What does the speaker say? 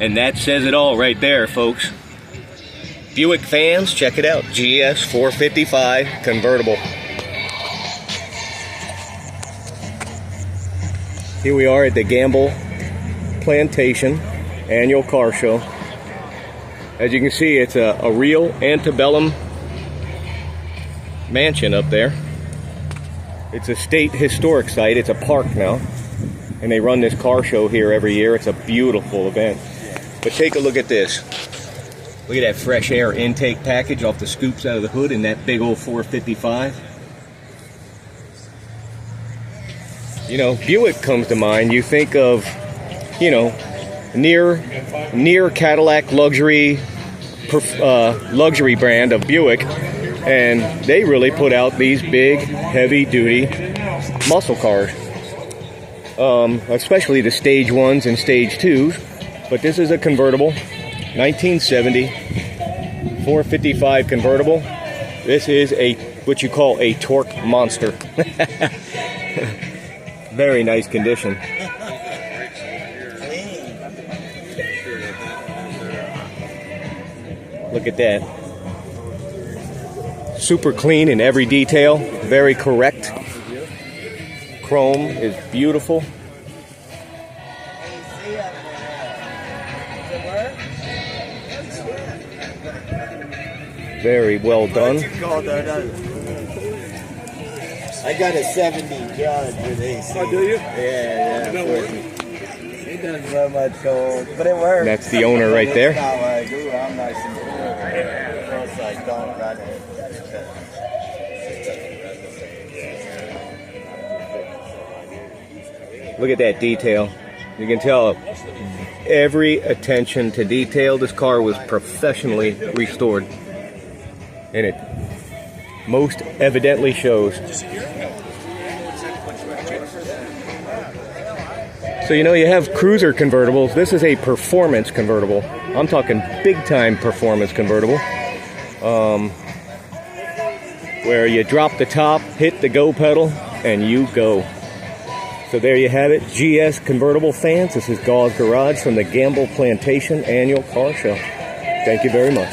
And that says it all right there, folks. Buick fans, check it out. GS 455 convertible. Here we are at the Gamble Plantation annual car show. As you can see, it's a real antebellum mansion up there. It's a state historic site. It's a park now. And they run this car show here every year. It's a beautiful event. But take a look at this. Look at that fresh air intake package off the scoops out of the hood in that big old 455. You know, Buick comes to mind. You think of, you know, near Cadillac luxury brand of Buick, and they really put out these big, heavy-duty muscle cars, especially the stage 1s and stage 2s. But this is a convertible, 1970 455 convertible. This is what you call a torque monster. Very nice condition. Look at that. Super clean in every detail. Very correct. Chrome is beautiful. Very well done. I got a 70 Judge with AC. Oh, do you? Yeah. It doesn't so much cold, but it works. That's the owner right there. It's not like, ooh, I'm nice and cool. It's like, don't run it. Look at that detail. You can tell every attention to detail. This car was professionally restored. And it most evidently shows. So, you know, you have cruiser convertibles. This is a performance convertible. I'm talking big-time performance convertible. Where you drop the top, hit the go pedal, and you go. So there you have it. GS convertible fans. This is Gauze Garage from the Gamble Plantation Annual Car Show. Thank you very much.